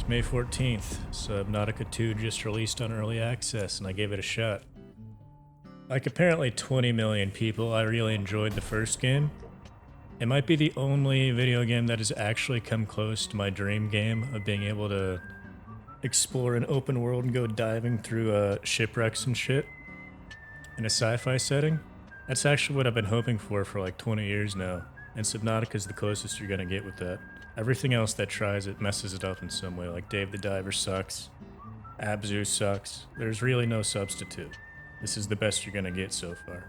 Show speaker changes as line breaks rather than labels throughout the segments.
May 14th. Subnautica 2 just released on early access, and I gave it a shot. Like apparently 20 million people, I really enjoyed the first game. It might be the only video game that has actually come close to my dream game of being able to explore an open world and go diving through shipwrecks and shit in a sci-fi setting. That's actually what I've been hoping for like 20 years now, and Subnautica is the closest you're gonna get with that. Everything else that tries it messes it up in some way, like Dave the Diver sucks, Abzu sucks. There's really no substitute. This is the best you're gonna get so far.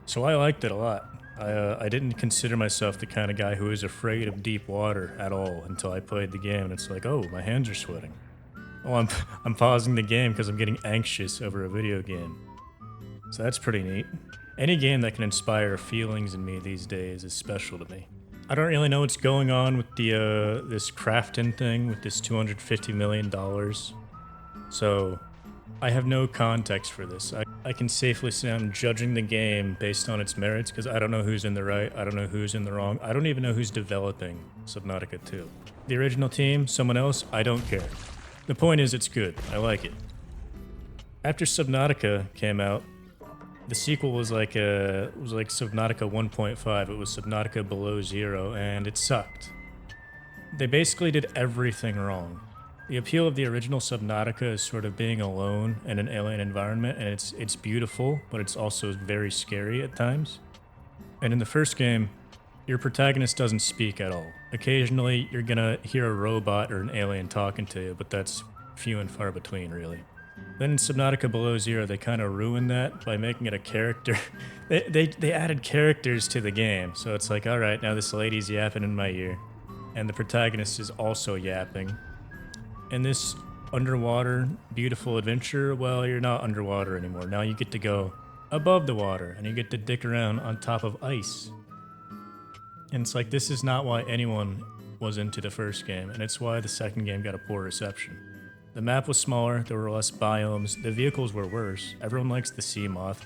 So I liked it a lot. I didn't consider myself the kind of guy who is afraid of deep water at all until I played the game, and it's like, oh, my hands are sweating. Oh, I'm pausing the game because I'm getting anxious over a video game. So that's pretty neat. Any game that can inspire feelings in me these days is special to me. I don't really know what's going on with the this Crafton thing with this $250 million. So I have no context for this. I can safely say I'm judging the game based on its merits because I don't know who's in the right, I don't know who's in the wrong, I don't even know who's developing Subnautica 2. The original team, someone else, I don't care. The point is it's good, I like it. After Subnautica came out, the sequel was like Subnautica 1.5, it was Subnautica Below Zero, and it sucked. They basically did everything wrong. The appeal of the original Subnautica is sort of being alone in an alien environment, and it's beautiful, but it's also very scary at times. And in the first game, your protagonist doesn't speak at all. Occasionally, you're gonna hear a robot or an alien talking to you, but that's few and far between, really. Then in Subnautica Below Zero, they kind of ruined that by making it a character. they added characters to the game, so it's like, all right, now this lady's yapping in my ear, and the protagonist is also yapping. In this underwater, beautiful adventure, well, you're not underwater anymore. Now you get to go above the water, and you get to dick around on top of ice. And it's like, this is not why anyone was into the first game, and it's why the second game got a poor reception. The map was smaller, there were less biomes, the vehicles were worse. Everyone likes the sea moth.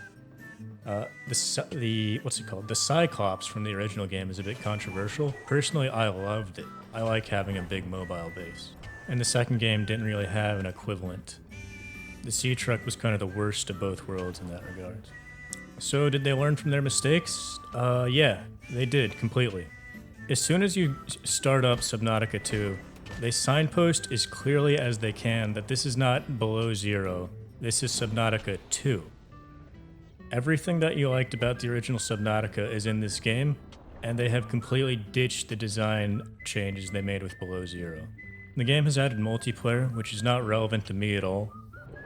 What's it called? The Cyclops from the original game is a bit controversial. Personally, I loved it. I like having a big mobile base. And the second game didn't really have an equivalent. The sea truck was kind of the worst of both worlds in that regard. So did they learn from their mistakes? Yeah, they did, completely. As soon as you start up Subnautica 2, they signpost as clearly as they can that this is not Below Zero, this is Subnautica 2. Everything that you liked about the original Subnautica is in this game, and they have completely ditched the design changes they made with Below Zero. The game has added multiplayer, which is not relevant to me at all,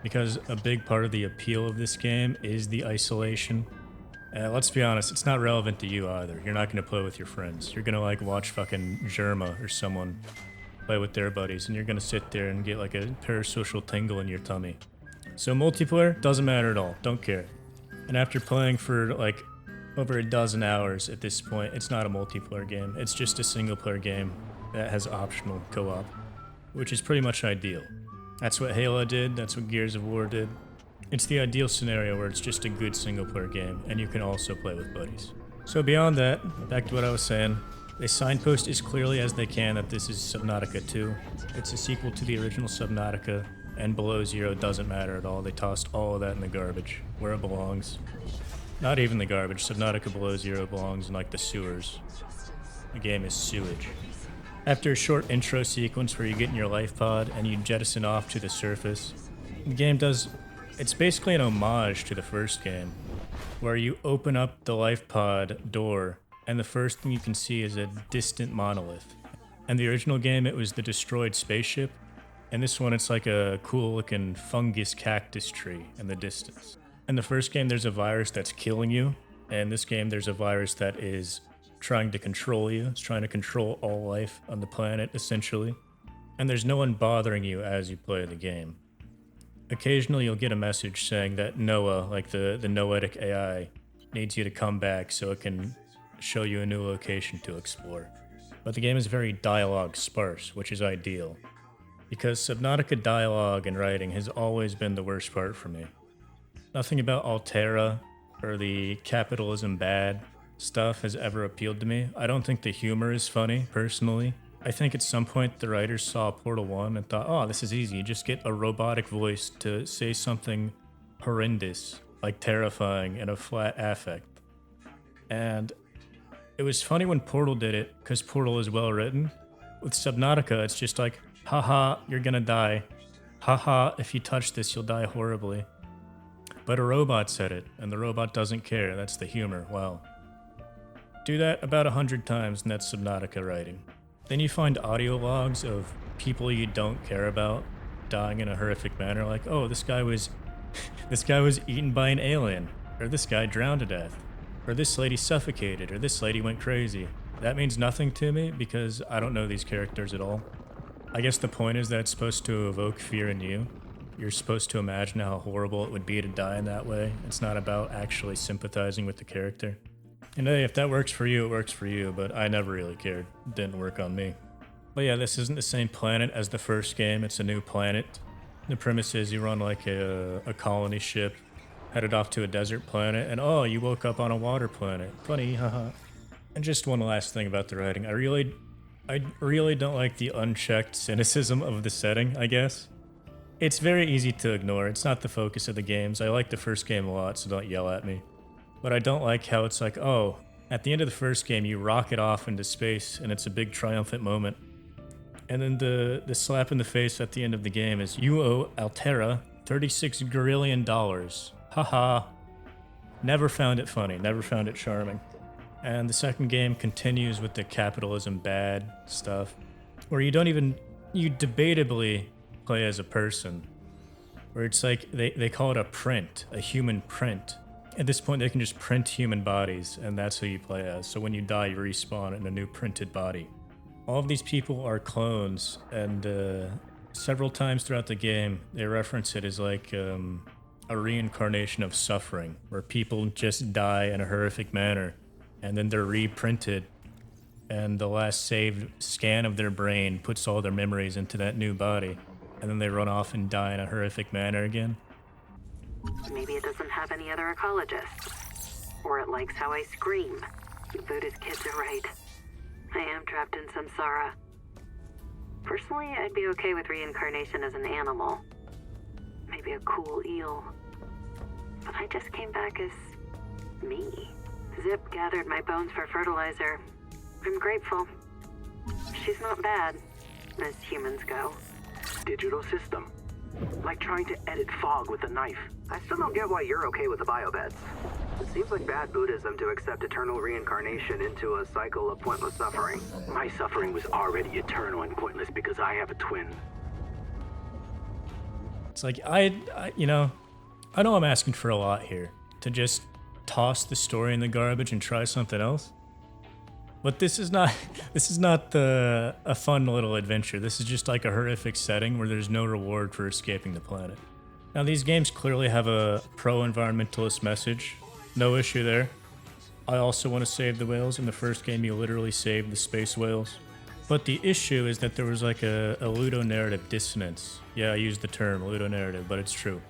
because a big part of the appeal of this game is the isolation. Let's be honest, it's not relevant to you either. You're not going to play with your friends. You're going to like watch fucking Germa or someone play with their buddies, and you're going to sit there and get like a parasocial tingle in your tummy. So multiplayer doesn't matter at all. Don't care. And after playing for like over a dozen hours at this point, it's not a multiplayer game. It's just a single player game that has optional co-op, which is pretty much ideal. That's what Halo did, that's what Gears of War did. It's the ideal scenario where it's just a good single player game, and you can also play with buddies. So beyond that, back to what I was saying, they signpost as clearly as they can that this is Subnautica 2. It's a sequel to the original Subnautica, and Below Zero doesn't matter at all. They tossed all of that in the garbage, where it belongs. Not even the garbage, Subnautica Below Zero belongs in like the sewers. The game is sewage. After a short intro sequence where you get in your life pod and you jettison off to the surface, the game it's basically an homage to the first game, where you open up the life pod door and the first thing you can see is a distant monolith. In the original game, it was the destroyed spaceship, and this one it's like a cool looking fungus cactus tree in the distance. In the first game, there's a virus that's killing you, and in this game, there's a virus that is trying to control you. It's trying to control all life on the planet, essentially. And there's no one bothering you as you play the game. Occasionally, you'll get a message saying that Noah, like the noetic AI, needs you to come back so it can show you a new location to explore. But the game is very dialogue sparse, which is ideal, because Subnautica dialogue and writing has always been the worst part for me. Nothing about Altera or the capitalism bad stuff has ever appealed to me. I don't think the humor is funny, personally. I think at some point the writers saw Portal 1 and thought, oh, this is easy. You just get a robotic voice to say something horrendous, like terrifying, and a flat affect. And it was funny when Portal did it, because Portal is well written. With Subnautica, it's just like, haha, you're gonna die. Haha, if you touch this, you'll die horribly. But a robot said it, and the robot doesn't care. That's the humor. Wow. Do that about 100 times, and that's Subnautica writing. Then you find audio logs of people you don't care about dying in a horrific manner, like, oh, this guy was eaten by an alien, or this guy drowned to death, or this lady suffocated, or this lady went crazy. That means nothing to me because I don't know these characters at all. I guess the point is that it's supposed to evoke fear in you. You're supposed to imagine how horrible it would be to die in that way. It's not about actually sympathizing with the character. And hey, if that works for you, it works for you, but I never really cared. It didn't work on me. But yeah, this isn't the same planet as the first game. It's a new planet. The premise is you run like a colony ship, headed off to a desert planet, and oh, you woke up on a water planet. Funny, haha. And just one last thing about the writing. I really don't like the unchecked cynicism of the setting, I guess. It's very easy to ignore. It's not the focus of the games. I like the first game a lot, so don't yell at me. But I don't like how it's like, oh, at the end of the first game, you rocket off into space, and it's a big triumphant moment. And then the slap in the face at the end of the game is, you owe Altera $36 grillion. Haha. Never found it funny, never found it charming. And the second game continues with the capitalism bad stuff, where you debatably play as a person, where it's like, they call it a print, a human print. At this point, they can just print human bodies, and that's who you play as. So when you die, you respawn in a new printed body. All of these people are clones, and several times throughout the game, they reference it as like a reincarnation of suffering, where people just die in a horrific manner, and then they're reprinted, and the last saved scan of their brain puts all their memories into that new body, and then they run off and die in a horrific manner again.
Maybe it doesn't have any other ecologists. Or it likes how I scream. You Buddhist kids are right. I am trapped in samsara. Personally, I'd be okay with reincarnation as an animal. Maybe a cool eel. But I just came back as me. Zip gathered my bones for fertilizer. I'm grateful. She's not bad, as humans go.
Digital system. Like trying to edit fog with a knife. I still don't get why you're okay with the biobeds. It seems like bad Buddhism to accept eternal reincarnation into a cycle of pointless suffering. My suffering was already eternal and pointless because I have a twin.
It's like, I know I'm asking for a lot here. To just toss the story in the garbage and try something else. But this is not a fun little adventure. This is just like a horrific setting where there's no reward for escaping the planet. Now these games clearly have a pro-environmentalist message. No issue there. I also want to save the whales. In the first game you literally saved the space whales. But the issue is that there was like a ludonarrative dissonance. Yeah, I used the term ludonarrative, but it's true.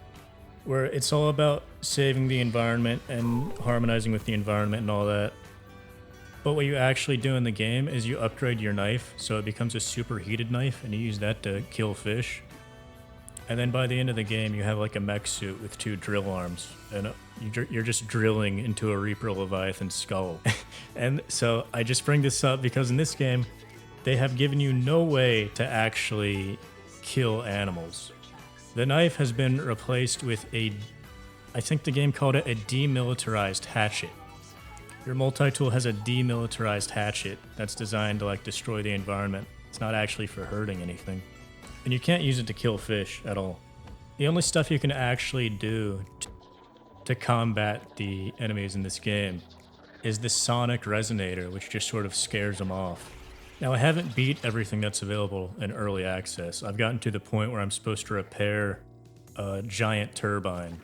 Where it's all about saving the environment and harmonizing with the environment and all that. But what you actually do in the game is you upgrade your knife so it becomes a superheated knife and you use that to kill fish. And then by the end of the game you have like a mech suit with 2 drill arms and you're just drilling into a Reaper Leviathan skull. And so I just bring this up because in this game they have given you no way to actually kill animals. The knife has been replaced with I think the game called it a demilitarized hatchet. Your multi-tool has a demilitarized hatchet that's designed to like destroy the environment. It's not actually for hurting anything. And you can't use it to kill fish at all. The only stuff you can actually do to combat the enemies in this game is the sonic resonator, which just sort of scares them off. Now I haven't beat everything that's available in early access. I've gotten to the point where I'm supposed to repair a giant turbine,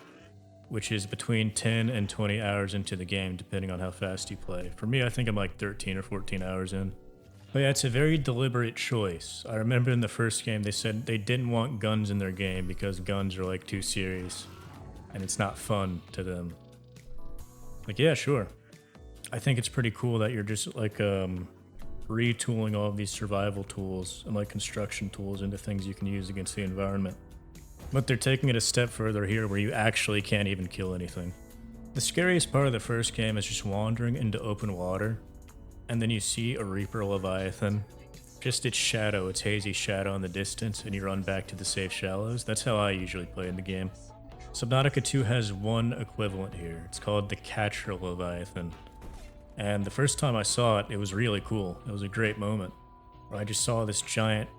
which is between 10 and 20 hours into the game, depending on how fast you play. For me, I think I'm like 13 or 14 hours in. But yeah, it's a very deliberate choice. I remember in the first game, they said they didn't want guns in their game because guns are like too serious and it's not fun to them. Like, yeah, sure. I think it's pretty cool that you're just like retooling all of these survival tools and like construction tools into things you can use against the environment. But they're taking it a step further here where you actually can't even kill anything. The scariest part of the first game is just wandering into open water, and then you see a Reaper Leviathan, just its shadow, its hazy shadow in the distance, and you run back to the safe shallows. That's how I usually play in the game. Subnautica 2 has one equivalent here. It's called the Catcher Leviathan. And the first time I saw it, it was really cool. It was a great moment. I just saw this giant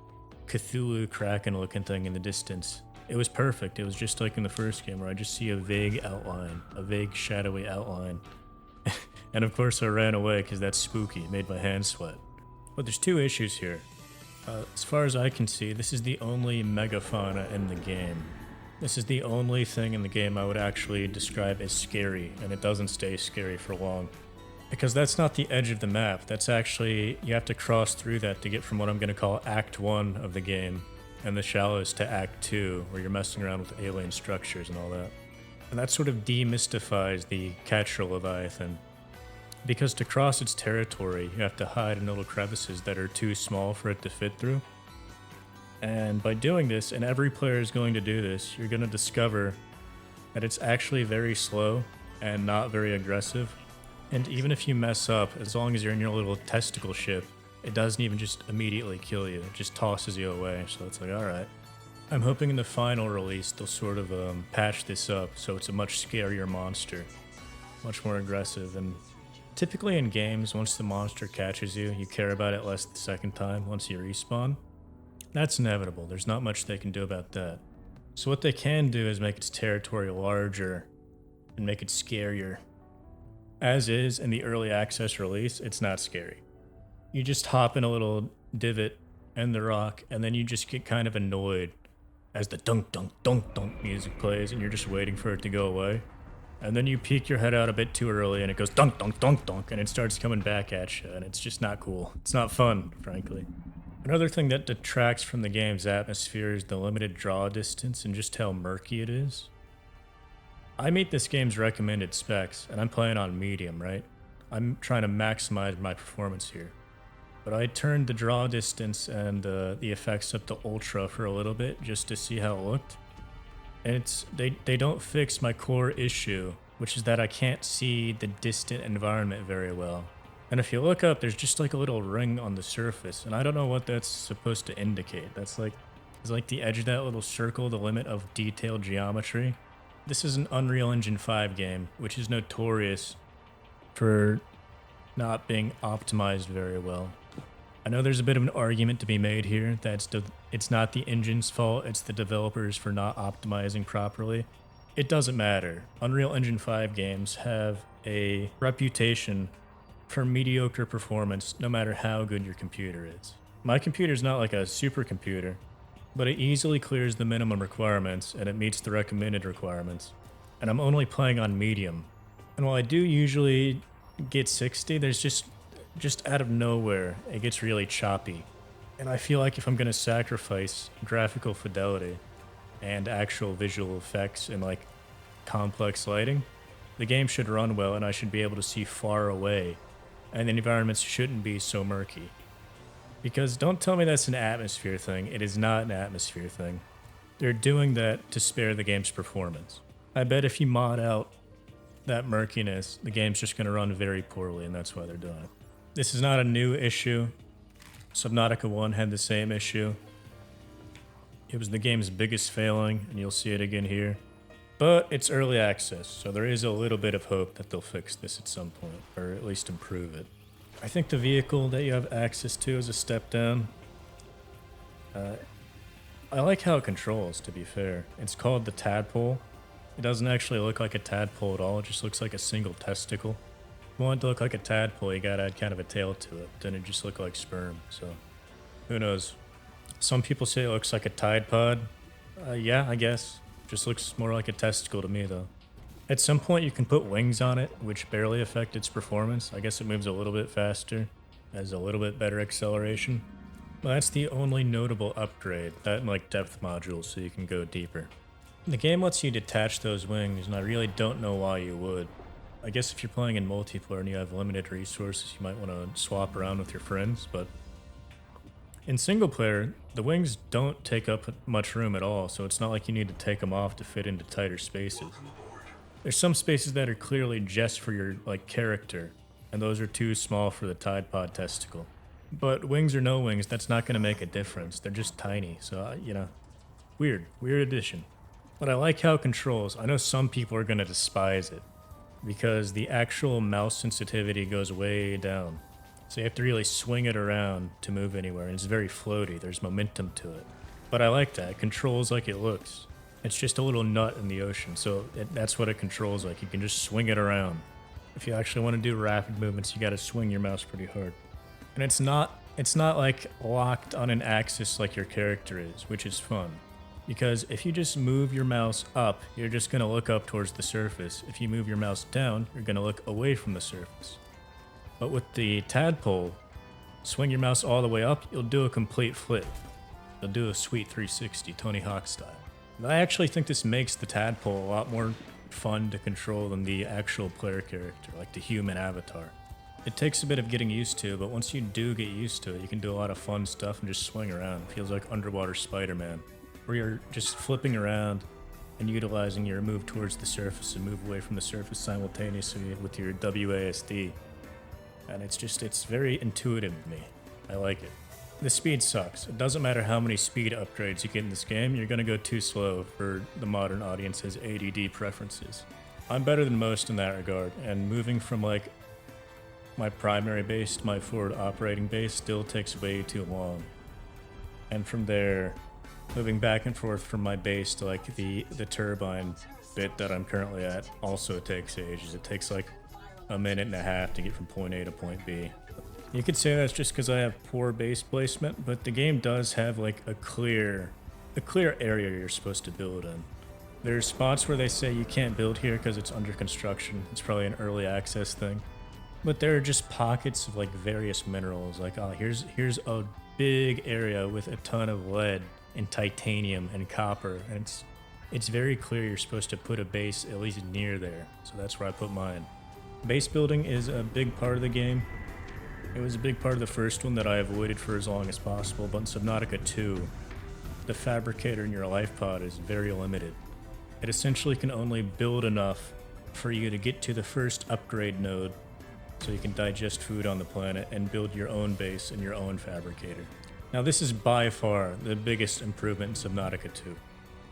Cthulhu Kraken looking thing in the distance. It was perfect. It was just like in the first game where I just see a vague outline, a vague shadowy outline. And of course I ran away because that's spooky. It made my hands sweat. But there's two issues here. As far as I can see, this is the only megafauna in the game. This is the only thing in the game I would actually describe as scary, and it doesn't stay scary for long. Because that's not the edge of the map. That's actually, you have to cross through that to get from what I'm going to call Act 1 of the game and the shallows to Act 2, where you're messing around with alien structures and all that. And that sort of demystifies the Catcher Leviathan. Because to cross its territory, you have to hide in little crevices that are too small for it to fit through. And by doing this, and every player is going to do this, you're going to discover that it's actually very slow and not very aggressive. And even if you mess up, as long as you're in your little testicle ship, it doesn't even just immediately kill you. It just tosses you away. So it's like, alright. I'm hoping in the final release they'll sort of patch this up so it's a much scarier monster. Much more aggressive. And typically in games, once the monster catches you, you care about it less the second time once you respawn. That's inevitable. There's not much they can do about that. So what they can do is make its territory larger and make it scarier. As is, in the early access release, it's not scary. You just hop in a little divot in the rock, and then you just get kind of annoyed as the dunk dunk dunk dunk music plays, and you're just waiting for it to go away. And then you peek your head out a bit too early, and it goes dunk dunk dunk dunk, and it starts coming back at you, and it's just not cool. It's not fun, frankly. Another thing that detracts from the game's atmosphere is the limited draw distance and just how murky it is. I meet this game's recommended specs, and I'm playing on medium, right? I'm trying to maximize my performance here. But I turned the draw distance and the effects up to ultra for a little bit just to see how it looked. And they don't fix my core issue, which is that I can't see the distant environment very well. And if you look up, there's just like a little ring on the surface, and I don't know what that's supposed to indicate. Is like the edge of that little circle the limit of detailed geometry? This is an Unreal Engine 5 game, which is notorious for not being optimized very well. I know there's a bit of an argument to be made here that it's not the engine's fault, it's the developers for not optimizing properly. It doesn't matter. Unreal Engine 5 games have a reputation for mediocre performance no matter how good your computer is. My computer's not like a supercomputer, but it easily clears the minimum requirements and it meets the recommended requirements. And I'm only playing on medium. And while I do usually get 60, there's just out of nowhere, it gets really choppy. And I feel like if I'm gonna sacrifice graphical fidelity and actual visual effects and like complex lighting, the game should run well and I should be able to see far away. And the environments shouldn't be so murky. Because don't tell me that's an atmosphere thing. It is not an atmosphere thing. They're doing that to spare the game's performance. I bet if you mod out that murkiness, the game's just going to run very poorly, and that's why they're doing it. This is not a new issue. Subnautica 1 had the same issue. It was the game's biggest failing, and you'll see it again here. But it's early access, so there is a little bit of hope that they'll fix this at some point, or at least improve it. I think the vehicle that you have access to is a step down. I like how it controls, to be fair. It's called the tadpole. It doesn't actually look like a tadpole at all, it just looks like a single testicle. If you want it to look like a tadpole, you gotta add kind of a tail to it, then it just look like sperm, so who knows. Some people say it looks like a Tide Pod. Yeah, I guess. Just looks more like a testicle to me, though. At some point, you can put wings on it, which barely affect its performance. I guess it moves a little bit faster, has a little bit better acceleration. But that's the only notable upgrade, that and like depth modules so you can go deeper. The game lets you detach those wings, and I really don't know why you would. I guess if you're playing in multiplayer and you have limited resources, you might want to swap around with your friends, but in single player, the wings don't take up much room at all, so it's not like you need to take them off to fit into tighter spaces. There's some spaces that are clearly just for your like character, and those are too small for the Tide Pod testicle. But wings or no wings, that's not going to make a difference. They're just tiny, so weird addition. But I like how it controls. I know some people are going to despise it because the actual mouse sensitivity goes way down. So you have to really swing it around to move anywhere, and it's very floaty. There's momentum to it. But I like that. It controls like it looks. It's just a little nut in the ocean, so that's what it controls like. You can just swing it around. If you actually want to do rapid movements, you got to swing your mouse pretty hard. And it's not like locked on an axis like your character is, which is fun. Because if you just move your mouse up, you're just going to look up towards the surface. If you move your mouse down, you're going to look away from the surface. But with the tadpole, swing your mouse all the way up, you'll do a complete flip. You'll do a sweet 360, Tony Hawk style. And I actually think this makes the tadpole a lot more fun to control than the actual player character, like the human avatar. It takes a bit of getting used to, but once you do get used to it, you can do a lot of fun stuff and just swing around. It feels like underwater Spider-Man, where you're just flipping around and utilizing your move towards the surface and move away from the surface simultaneously with your WASD. And it's very intuitive to me. I like it. The speed sucks. It doesn't matter how many speed upgrades you get in this game, you're gonna go too slow for the modern audience's ADD preferences. I'm better than most in that regard, and moving from like my primary base to my forward operating base still takes way too long. And from there, moving back and forth from my base to like the turbine bit that I'm currently at also takes ages. It takes like a minute and a half to get from point A to point B. You could say that's just because I have poor base placement, but the game does have like a clear area you're supposed to build in. There's spots where they say you can't build here because it's under construction. It's probably an early access thing. But there are just pockets of like various minerals. Like, oh, here's a big area with a ton of lead and titanium and copper, and it's very clear you're supposed to put a base at least near there. So that's where I put mine. Base building is a big part of the game. It was a big part of the first one that I avoided for as long as possible, but in Subnautica 2, the fabricator in your life pod is very limited. It essentially can only build enough for you to get to the first upgrade node so you can digest food on the planet and build your own base and your own fabricator. Now this is by far the biggest improvement in Subnautica 2.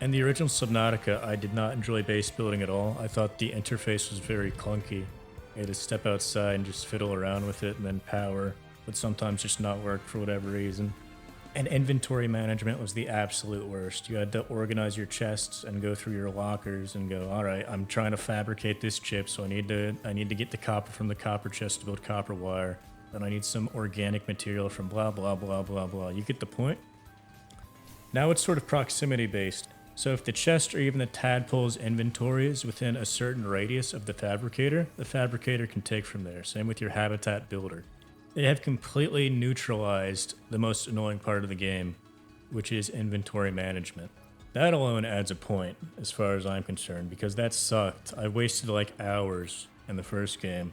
In the original Subnautica, I did not enjoy base building at all. I thought the interface was very clunky. You had to step outside and just fiddle around with it, and then power would sometimes just not work for whatever reason. And inventory management was the absolute worst. You had to organize your chests and go through your lockers and go, all right, I'm trying to fabricate this chip, so I need to get the copper from the copper chest to build copper wire. Then I need some organic material from blah, blah, blah, blah, blah. You get the point? Now it's sort of proximity based. So if the chest or even the tadpole's inventory is within a certain radius of the fabricator can take from there. Same with your habitat builder. They have completely neutralized the most annoying part of the game, which is inventory management. That alone adds a point, as far as I'm concerned, because that sucked. I wasted like hours in the first game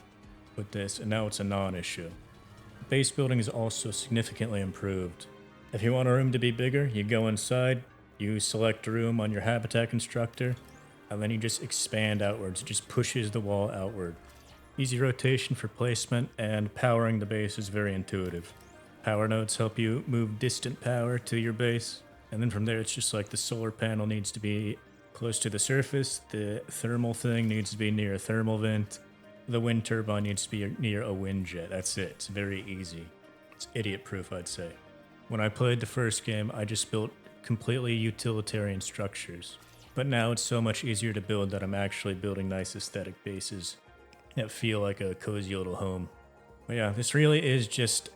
with this, and now it's a non-issue. Base building is also significantly improved. If you want a room to be bigger, you go inside, you select a room on your habitat constructor, and then you just expand outwards. It just pushes the wall outward. Easy rotation for placement, and powering the base is very intuitive. Power nodes help you move distant power to your base, and then from there it's just like the solar panel needs to be close to the surface, the thermal thing needs to be near a thermal vent, the wind turbine needs to be near a wind jet. That's it. It's very easy. It's idiot-proof, I'd say. When I played the first game, I just built completely utilitarian structures, but now it's so much easier to build that I'm actually building nice aesthetic bases that feel like a cozy little home. But yeah, this really is just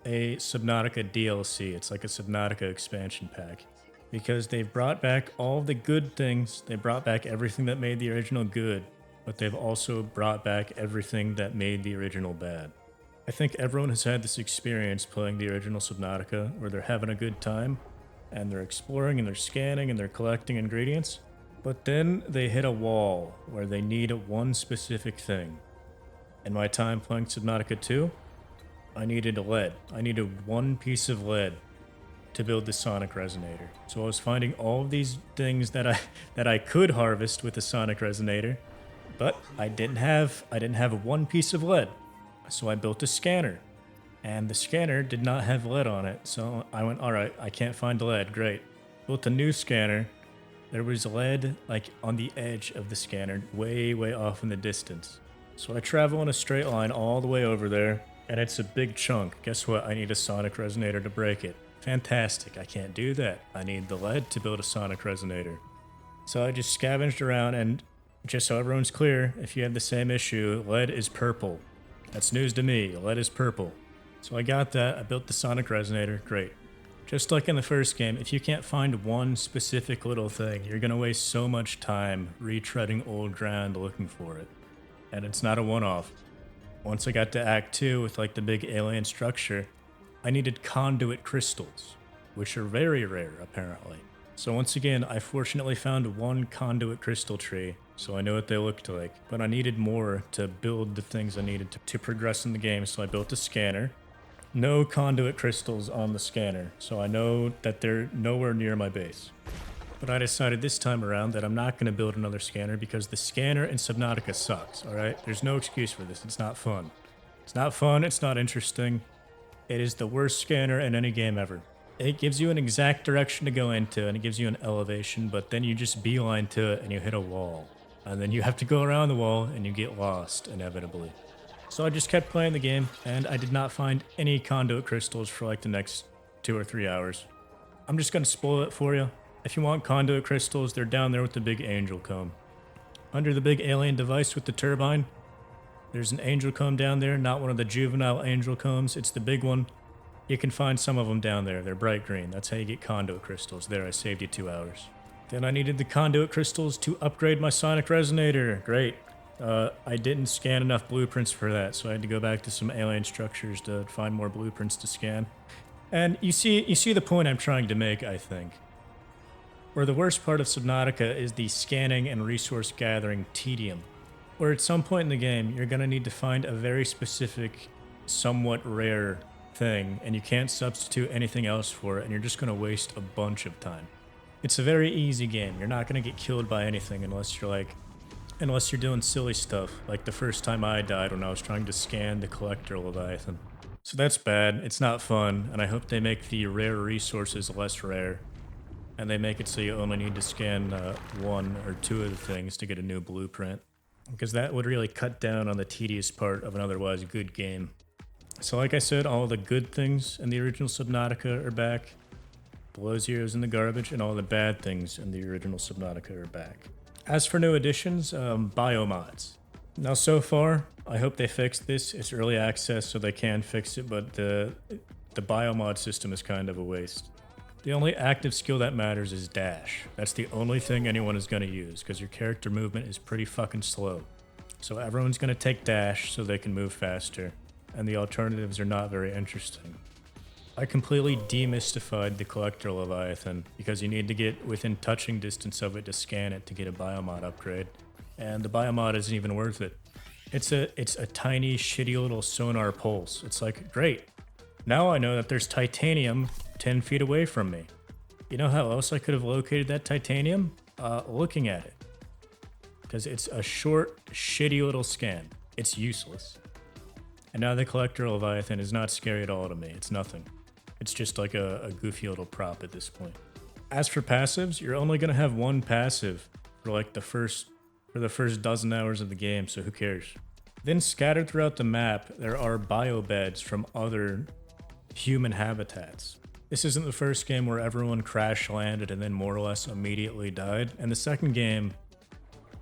a Subnautica DLC. It's like a Subnautica expansion pack, because they've brought back all the good things. They brought back everything that made the original good, but they've also brought back everything that made the original bad. I think everyone has had this experience playing the original Subnautica where they're having a good time and they're exploring and they're scanning and they're collecting ingredients, but then they hit a wall where they need one specific thing. In my time playing Subnautica 2, I needed lead. I needed one piece of lead to build the sonic resonator. So I was finding all of these things that I could harvest with the sonic resonator, but I didn't have one piece of lead. So I built a scanner, and the scanner did not have lead on it. So I went, all right, I can't find lead. Great. Built a new scanner. There was lead like on the edge of the scanner, way off in the distance. So I travel in a straight line all the way over there, and it's a big chunk. Guess what? I need a sonic resonator to break it. Fantastic. I can't do that. I need the lead to build a sonic resonator. So I just scavenged around, and just so everyone's clear, if you have the same issue, lead is purple. That's news to me. Lead is purple. So I got that. I built the sonic resonator. Great. Just like in the first game, if you can't find one specific little thing, you're going to waste so much time retreading old ground looking for it. And it's not a one-off. Once I got to Act 2 with like the big alien structure, I needed conduit crystals, which are very rare apparently. So once again, I fortunately found one conduit crystal tree, so I know what they looked like. But I needed more to build the things I needed to progress in the game, so I built a scanner. No conduit crystals on the scanner, so I know that they're nowhere near my base. But I decided this time around that I'm not going to build another scanner because the scanner in Subnautica sucks, alright? There's no excuse for this. It's not fun. It's not fun, it's not interesting. It is the worst scanner in any game ever. It gives you an exact direction to go into, and it gives you an elevation, but then you just beeline to it and you hit a wall. And then you have to go around the wall and you get lost, inevitably. So I just kept playing the game, and I did not find any conduit crystals for like the next 2 or 3 hours. I'm just going to spoil it for you. If you want conduit crystals, they're down there with the big angel comb. Under the big alien device with the turbine, there's an angel comb down there, not one of the juvenile angel combs, it's the big one. You can find some of them down there, they're bright green. That's how you get conduit crystals. There, I saved you 2 hours. Then I needed the conduit crystals to upgrade my sonic resonator. Great. I didn't scan enough blueprints for that, so I had to go back to some alien structures to find more blueprints to scan. And you see the point I'm trying to make, I think. Where the worst part of Subnautica is the scanning and resource gathering tedium. Where at some point in the game, you're going to need to find a very specific, somewhat rare thing, and you can't substitute anything else for it, and you're just going to waste a bunch of time. It's a very easy game. You're not going to get killed by anything unless you're doing silly stuff, like the first time I died when I was trying to scan the collector Leviathan. So that's bad, it's not fun, and I hope they make the rare resources less rare. And they make it so you only need to scan 1 or 2 of the things to get a new blueprint. Because that would really cut down on the tedious part of an otherwise good game. So like I said, all the good things in the original Subnautica are back. Below Zero's in the garbage, and all the bad things in the original Subnautica are back. As for new additions, biomods. Now so far, I hope they fix this. It's early access, so they can fix it, but the biomod system is kind of a waste. The only active skill that matters is dash. That's the only thing anyone is going to use, because your character movement is pretty fucking slow. So everyone's going to take dash so they can move faster, and the alternatives are not very interesting. I completely demystified the collector Leviathan, because you need to get within touching distance of it to scan it to get a biomod upgrade, and the biomod isn't even worth it. It's a tiny, shitty little sonar pulse. It's like, great. Now I know that there's titanium 10 feet away from me. You know how else I could have located that titanium? Looking at it. Because it's a short, shitty little scan. It's useless. And now the collector Leviathan is not scary at all to me. It's nothing. It's just like a goofy little prop at this point. As for passives, you're only going to have one passive for like the first dozen hours of the game, so who cares? Then scattered throughout the map, there are biobeds from other human habitats. This isn't the first game where everyone crash landed and then more or less immediately died. And the second game,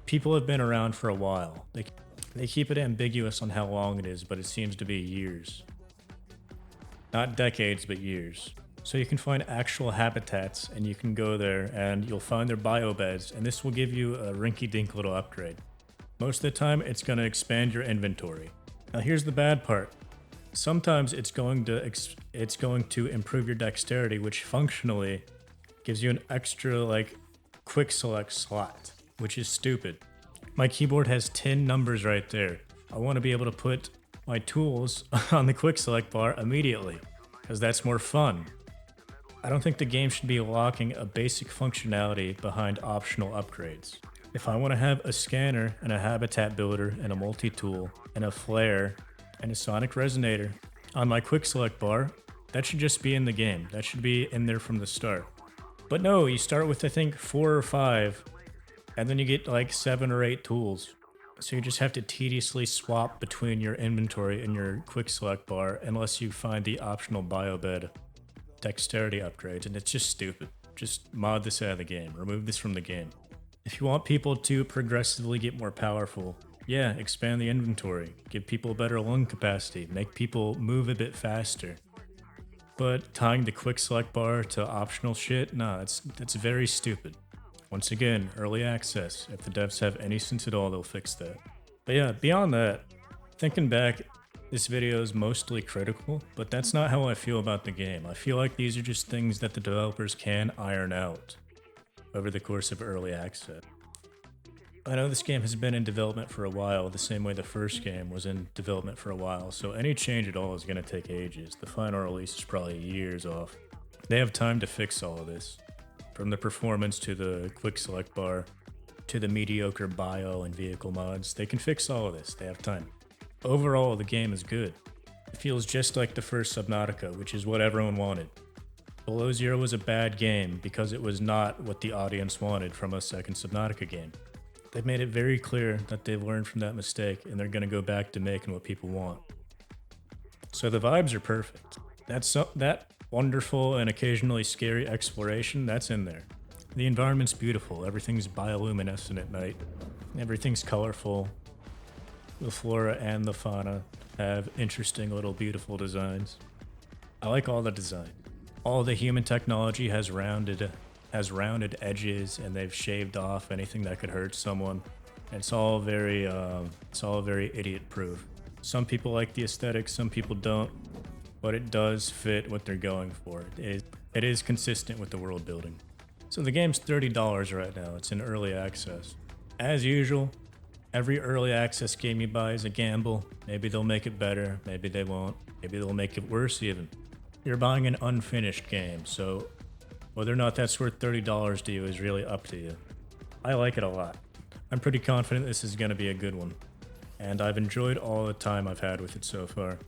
people have been around for a while. They keep it ambiguous on how long it is, but it seems to be years. Not decades, but years. So you can find actual habitats and you can go there and you'll find their biobeds, and this will give you a rinky-dink little upgrade. Most of the time, it's going to expand your inventory. Now here's the bad part. Sometimes it's going to improve your dexterity, which functionally gives you an extra like quick select slot, which is stupid. My keyboard has 10 numbers right there. I want to be able to put my tools on the quick select bar immediately, because that's more fun. I don't think the game should be locking a basic functionality behind optional upgrades. If I want to have a scanner and a habitat builder and a multi-tool and a flare and a sonic resonator on my quick select bar, that should just be in the game. That should be in there from the start. But no, you start with I think 4 or 5, and then you get like 7 or 8 tools. So you just have to tediously swap between your inventory and your quick select bar unless you find the optional biobed dexterity upgrades, and it's just stupid. Just mod this out of the game. Remove this from the game. If you want people to progressively get more powerful, yeah, expand the inventory. Give people better lung capacity. Make people move a bit faster. But tying the quick select bar to optional shit, nah, that's very stupid. Once again, early access. If the devs have any sense at all, they'll fix that. But yeah, beyond that, thinking back, this video is mostly critical, but that's not how I feel about the game. I feel like these are just things that the developers can iron out over the course of early access. I know this game has been in development for a while, the same way the first game was in development for a while, so any change at all is going to take ages. The final release is probably years off. They have time to fix all of this. From the performance to the quick select bar, to the mediocre bio and vehicle mods, they can fix all of this. They have time. Overall, the game is good. It feels just like the first Subnautica, which is what everyone wanted. Below Zero was a bad game because it was not what the audience wanted from a second Subnautica game. They've made it very clear that they've learned from that mistake and they're going to go back to making what people want. So the vibes are perfect. That wonderful and occasionally scary exploration, that's in there. The environment's beautiful. Everything's bioluminescent at night. Everything's colorful. The flora and the fauna have interesting little beautiful designs. I like all the design. All the human technology has rounded edges, and they've shaved off anything that could hurt someone. It's all very idiot-proof. Some people like the aesthetic, some people don't, but it does fit what they're going for. It is consistent with the world building. So the game's $30 right now. It's in early access. As usual, every early access game you buy is a gamble. Maybe they'll make it better, maybe they won't. Maybe they'll make it worse even. You're buying an unfinished game, so whether or not that's worth $30 to you is really up to you. I like it a lot. I'm pretty confident this is going to be a good one, and I've enjoyed all the time I've had with it so far.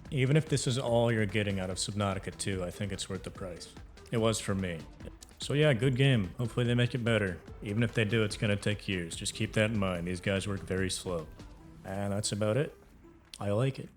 Even if this is all you're getting out of Subnautica 2, I think it's worth the price. It was for me. So yeah, good game. Hopefully they make it better. Even if they do, it's going to take years. Just keep that in mind. These guys work very slow. And that's about it. I like it.